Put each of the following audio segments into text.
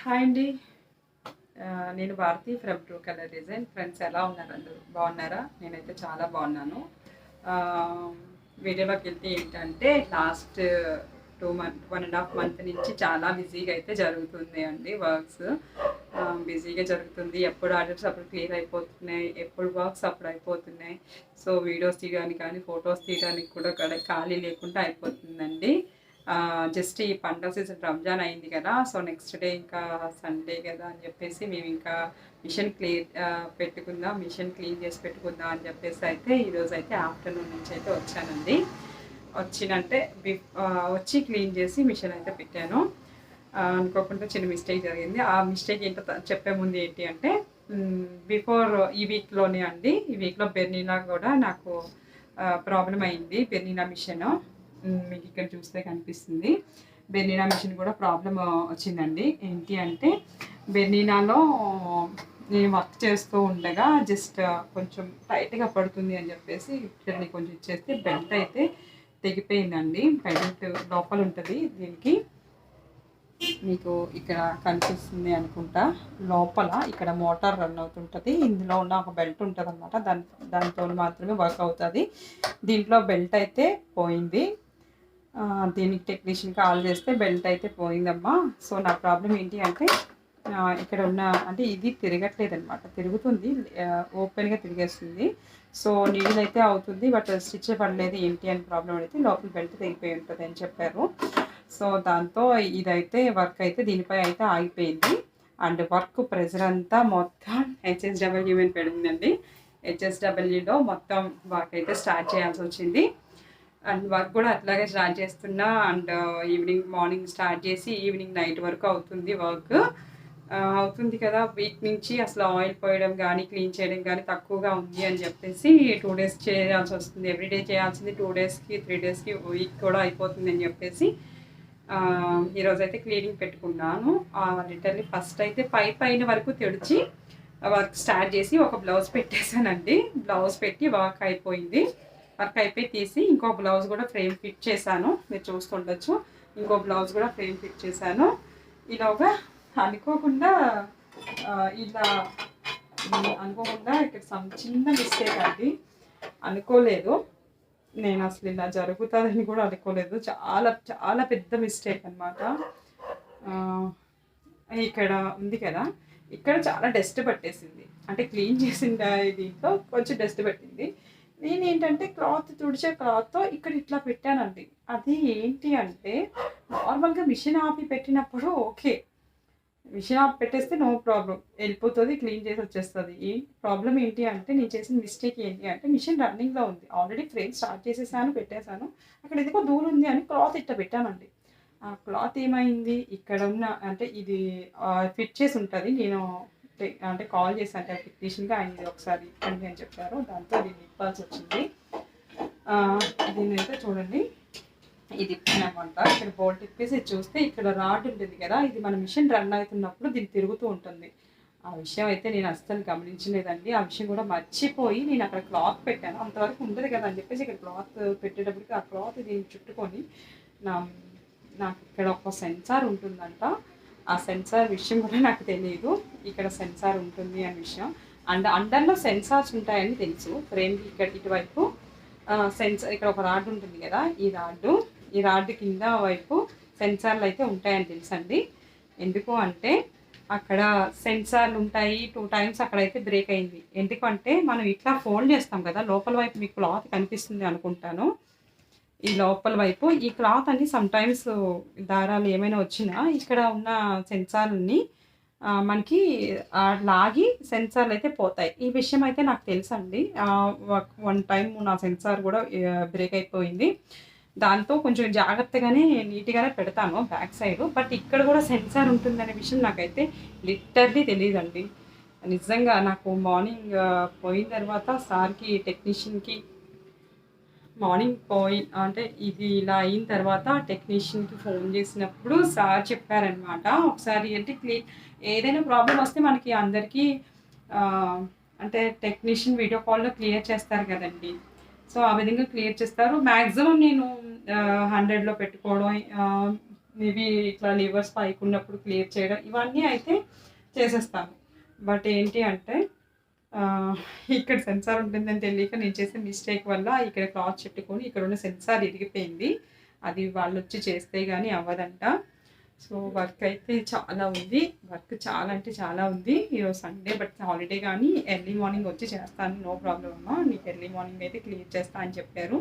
Hi అండి. నేను Bharathi from true colour design. Friends ఎలా ఉన్నారు? అందరూ బాగున్నారా? నేనైతే చాలా బాగున్నాను. వీడియోలోకి వెళ్తే ఏంటంటే లాస్ట్ 1.5 మంత్ నుంచి చాలా బిజీగా అయితే జరుగుతుంది అండి వర్క్స్. బిజీగా జరుగుతుంది. ఎప్పుడు ఆర్డర్స్ అప్పుడు క్లియర్ అయిపోతున్నాయి, ఎప్పుడు వర్క్స్ అప్పుడు అయిపోతున్నాయి. సో వీడియోస్ తీయడానికి కానీ ఫొటోస్ తీయడానికి కూడా ఖాళీ లేకుండా అయిపోతుందండి. జస్ట్ ఈ పండుగ సీజన్ రంజాన్ అయింది కదా, సో నెక్స్ట్ డే ఇంకా సండే కదా అని చెప్పేసి మేము ఇంకా మిషన్ క్లీన్ చేసి పెట్టుకుందాం అని చెప్పేసి అయితే ఈరోజు అయితే ఆఫ్టర్నూన్ నుంచి అయితే వచ్చానండి. వచ్చి క్లీన్ చేసి మిషన్ అయితే పెట్టాను. అనుకోకుండా చిన్న మిస్టేక్ జరిగింది. ఆ మిస్టేక్ ఏంటో చెప్పే ముందు ఏంటి అంటే, బిఫోర్ ఈ వీక్లోనే అండి, ఈ వీక్లో బెర్నీనా కూడా నాకు ప్రాబ్లం అయింది. బెర్నీనా మిషన్ మీకు ఇక్కడ చూస్తే కనిపిస్తుంది. బెర్నీనా మిషన్ కూడా ప్రాబ్లం వచ్చిందండి. ఏంటి అంటే బెర్నీనాలో నేను వర్క్ చేస్తూ ఉండగా జస్ట్ కొంచెం టైట్గా పడుతుంది అని చెప్పేసి ఇక్కడిని కొంచెం ఇచ్చేస్తే బెల్ట్ అయితే తెగిపోయిందండి. బెల్ట్ లోపల ఉంటుంది. దీనికి మీకు ఇక్కడ కనిపిస్తుంది అనుకుంటా. లోపల ఇక్కడ మోటార్ రన్ అవుతుంటుంది. ఇందులో ఉన్న ఒక బెల్ట్ ఉంటుంది అనమాట. దాంతో మాత్రమే వర్క్ అవుతుంది. దీంట్లో బెల్ట్ అయితే పోయింది. దీనికి టెక్నీషియన్ కాల్ చేస్తే బెల్ట్ అయితే పోయిందమ్మా. సో నా ప్రాబ్లం ఏంటి అంటే, ఇక్కడ ఉన్న అంటే ఇది తిరగట్లేదు అనమాట. తిరుగుతుంది, ఓపెన్గా తిరిగేస్తుంది. సో నీడిల్ అయితే అవుతుంది, బట్ స్టిచ్ పడలేదు. ఏంటి అని ప్రాబ్లం అయితే లోపల బెల్ట్ తెగిపోయి ఉంటుంది అని చెప్పారు. సో దాంతో ఇదైతే వర్క్ అయితే దీనిపై అయితే ఆగిపోయింది. అండ్ వర్క్ ప్రెజర్ అంతా మొత్తం HSW అని పడిందండి. HSWలో మొత్తం వర్క్ అయితే స్టార్ట్ చేయాల్సి వచ్చింది. అండ్ వర్క్ కూడా అట్లాగే స్టార్ట్ చేస్తున్నా. అండ్ మార్నింగ్ స్టార్ట్ చేసి ఈవినింగ్ నైట్ వరకు అవుతుంది వర్క్. అవుతుంది కదా. వీక్ నుంచి అసలు ఆయిల్ పోయడం కానీ క్లీన్ చేయడం కానీ తక్కువగా ఉంది అని చెప్పేసి 2 days చేయాల్సి వస్తుంది. ఎవ్రీడే చేయాల్సింది 2 daysకి 3 daysకి వీక్ కూడా అయిపోతుంది అని చెప్పేసి ఈరోజైతే క్లీనింగ్ పెట్టుకున్నాను. లిటర్లీ ఫస్ట్ అయితే పైన వరకు తెడిచి వర్క్ స్టార్ట్ చేసి ఒక బ్లౌజ్ పెట్టేశానండి. బ్లౌజ్ పెట్టి వర్క్ అయిపోయి తీసి ఇంకో బ్లౌజ్ కూడా ఫ్రేమ్ ఫిట్ చేశాను. మీరు చూస్తుండొచ్చు. ఇంకో బ్లౌజ్ కూడా ఫ్రేమ్ ఫిట్ చేశాను. ఇలాగా అనుకోకుండా ఇక్కడ చిన్న మిస్టేక్ అండి. అనుకోలేదు, నేను అసలు ఇలా జరుగుతుందని కూడా అనుకోలేదు. చాలా చాలా పెద్ద మిస్టేక్ అనమాట. ఇక్కడ ఉంది కదా, ఇక్కడ చాలా డస్ట్ పట్టేసింది. అంటే క్లీన్ చేసిన దీంట్లో కొంచెం డస్ట్ పట్టింది. నేనేంటంటే తుడిచే క్లాత్తో ఇక్కడ ఇట్లా పెట్టానండి. అది ఏంటి అంటే, నార్మల్గా మిషన్ ఆపి పెట్టినప్పుడు ఓకే, మిషన్ ఆఫ్ పెట్టేస్తే నో ప్రాబ్లం, వెళ్ళిపోతుంది, క్లీన్ చేసి వచ్చేస్తుంది. ప్రాబ్లం ఏంటి అంటే, నేను చేసిన మిస్టేక్ ఏంటి అంటే, మిషన్ రన్నింగ్లో ఉంది. ఆల్రెడీ ఫ్రేమ్ స్టార్ట్ చేసేసాను, పెట్టేశాను. అక్కడ ఎందుకో దూరం ఉంది అని క్లాత్ ఇట్లా పెట్టానండి. ఆ క్లాత్ ఏమైంది, ఇక్కడ ఉన్న అంటే ఇది ఫిట్ చేసి ఉంటుంది. నేను అంటే కాల్ చేశాను టెక్నీషియన్గా, ఆయన ఒకసారి ఇప్పండి అని చెప్పారు. దాంతో దీన్ని ఇప్పాల్సి వచ్చింది. దీన్ని అయితే చూడండి, ఇది ఇప్పినామంట. ఇక్కడ బోల్ట్ ఇప్పేసి చూస్తే ఇక్కడ రాడ్ ఉంటుంది కదా, ఇది మన మిషన్ రన్ అవుతున్నప్పుడు దీన్ని తిరుగుతూ ఉంటుంది. ఆ విషయం అయితే నేను అస్సలు గమనించలేదండి. ఆ విషయం కూడా మర్చిపోయి నేను అక్కడ క్లాత్ పెట్టాను. అంతవరకు ఉండదు కదా అని చెప్పేసి ఇక్కడ క్లాత్ పెట్టేటప్పటికి ఆ క్లాత్ దీన్ని చుట్టుకొని నాకు ఇక్కడ ఒక సెన్సార్ ఉంటుందంట. ఆ సెన్సార్ విషయం కూడా నాకు తెలియదు. ఇక్కడ సెన్సార్ ఉంటుంది అనే విషయం. అండ్ అండర్లో సెన్సార్స్ ఉంటాయని తెలుసు. ఫ్రేమ్ ఇక్కడ ఇటువైపు సెన్సార్, ఇక్కడ ఒక రాడ్ ఉంటుంది కదా, ఈ రాడ్ కింద వైపు సెన్సార్లు అయితే ఉంటాయని తెలుసండి. ఎందుకు అంటే అక్కడ సెన్సార్లు ఉంటాయి. 2 times అక్కడైతే బ్రేక్ అయింది. ఎందుకంటే మనం ఇట్లా ఫోల్డ్ చేస్తాం కదా, లోపల వైపు మీకు క్లాత్ కనిపిస్తుంది అనుకుంటాను. ఈ లోపల వైపు ఈ క్లాత్ అన్ని సమ్టైమ్స్ దారాలు ఏమైనా వచ్చినా ఇక్కడ ఉన్న సెన్సార్ని మనకి లాగి సెన్సార్లు అయితే పోతాయి. ఈ విషయం అయితే నాకు తెలుసండి. 1 time నా సెన్సార్ కూడా బ్రేక్ అయిపోయింది. దాంతో కొంచెం జాగ్రత్తగానే నీట్గానే పెడతాను బ్యాక్ సైడ్. బట్ ఇక్కడ కూడా సెన్సార్ ఉంటుందనే విషయం నాకైతే లిటర్లీ తెలియదండి. నిజంగా నాకు మార్నింగ్ పోయిన తర్వాత సార్కి టెక్నీషియన్కి అంటే ఇది ఇలా అయిన తర్వాత టెక్నీషియన్కి ఫోన్ చేసినప్పుడు సార్ చెప్పారనమాట. ఒకసారి అంటే ఏదైనా ప్రాబ్లం వస్తే మనకి అందరికీ అంటే టెక్నీషియన్ వీడియో కాల్లో క్లియర్ చేస్తారు కదండి. సో ఆ విధంగా క్లియర్ చేస్తారు. మ్యాక్సిమం నేను 100లో పెట్టుకోవడం, మేబీ ఇట్లా లివర్స్ పైకి ఉన్నప్పుడు క్లియర్ చేయడం ఇవన్నీ అయితే చేసేస్తాను. బట్ ఏంటి అంటే ఇక్కడ సెన్సార్ ఉంటుందని తెలియక నేను చేసే మిస్టేక్ వల్ల ఇక్కడ క్లాత్ చుట్టుకొని ఇక్కడ ఉన్న సెన్సార్ ఇరిగిపోయింది. అది వాళ్ళొచ్చి చేస్తే గానీ అవ్వదంట. సో వర్క్ అయితే చాలా ఉంది. వర్క్ చాలా అంటే చాలా ఉంది. ఈరోజు సండే బట్ హాలిడే కానీ ఎర్లీ మార్నింగ్ వచ్చి చేస్తాను. నో ప్రాబ్లమ్ అమ్మా, నీకు ఎర్లీ మార్నింగ్ అయితే క్లియర్ చేస్తా అని చెప్పారు.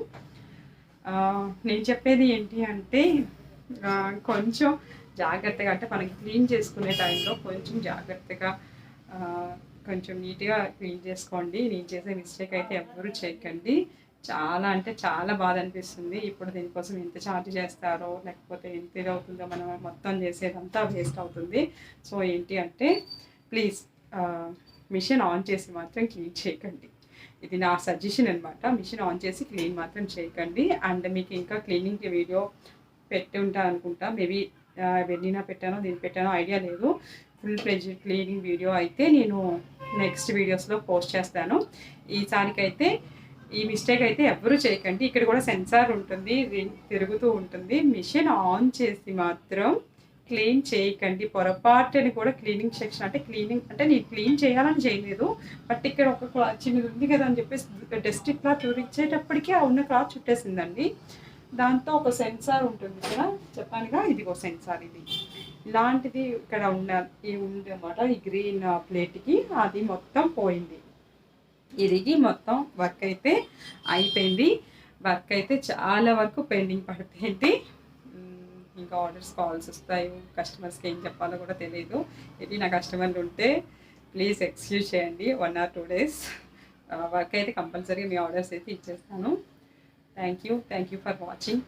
నేను చెప్పేది ఏంటి అంటే కొంచెం జాగ్రత్తగా, అంటే మనకి క్లీన్ చేసుకునే టైంలో కొంచెం జాగ్రత్తగా కొంచెం నీట్గా క్లీన్ చేసుకోండి. నేను చేసే మిస్టేక్ అయితే ఎవ్వరూ చేయకండి. చాలా అంటే చాలా బాధ అనిపిస్తుంది. ఇప్పుడు దీనికోసం ఎంత ఛార్జ్ చేస్తారో లేకపోతే ఎంత ఇది అవుతుందో, మనం మొత్తం చేసేదంతా వేస్ట్ అవుతుంది. సో ఏంటి అంటే ప్లీజ్ మిషన్ ఆన్ చేసి మాత్రం క్లీన్ చేయకండి. ఇది నా సజెషన్ అనమాట. మిషన్ ఆన్ చేసి క్లీన్ మాత్రం చేయకండి. అండ్ మీకు ఇంకా క్లీనింగ్ వీడియో పెట్టి ఉంటా అనుకుంటా. మేబీ వెళ్ళినా పెట్టానో దీన్ని పెట్టానో ఐడియా లేదు. ఫుల్ ప్రెజర్ క్లీనింగ్ వీడియో అయితే నేను నెక్స్ట్ వీడియోస్లో పోస్ట్ చేస్తాను. ఈసారికైతే ఈ మిస్టేక్ అయితే ఎవ్వరూ చేయకండి. ఇక్కడ కూడా సెన్సార్ ఉంటుంది, తిరుగుతూ ఉంటుంది. మిషన్ ఆన్ చేసి మాత్రం క్లీన్ చేయకండి. పొరపాటుని కూడా క్లీనింగ్ సెక్షన్ అంటే క్లీనింగ్ అంటే నేను క్లీన్ చేయాలని చేయలేదు. బట్ ఇక్కడ ఒక చిన్నది ఉంది కదా అని చెప్పేసి డస్ట్ ఇట్లా తుడిచేటప్పటికీ ఆ ఉన్న క్లాత్ చుట్టేసిందండి. దాంతో ఒక సెన్సార్ ఉంటుంది కదా, చెప్పానుగా ఇదిగో సెన్సార్. ఇది ఇలాంటిది ఇక్కడ ఉంది అన్నమాట. ఈ గ్రీన్ ప్లేట్కి అది మొత్తం పోయింది, ఇరిగి మొత్తం వర్క్ అయితే అయిపోయింది. వర్క్ అయితే చాలా వరకు పెండింగ్ పడిపోయింది. ఇంకా ఆర్డర్స్ కాల్స్ వస్తాయి. కస్టమర్స్కి ఏం చెప్పాలో కూడా తెలియదు. ఇది నా కస్టమర్లు ఉంటే ప్లీజ్ ఎక్స్క్యూజ్ చేయండి. 1 or 2 days వర్క్ అయితే కంపల్సరీ మీ ఆర్డర్స్ అయితే ఇచ్చేస్తాను. Thank you for watching.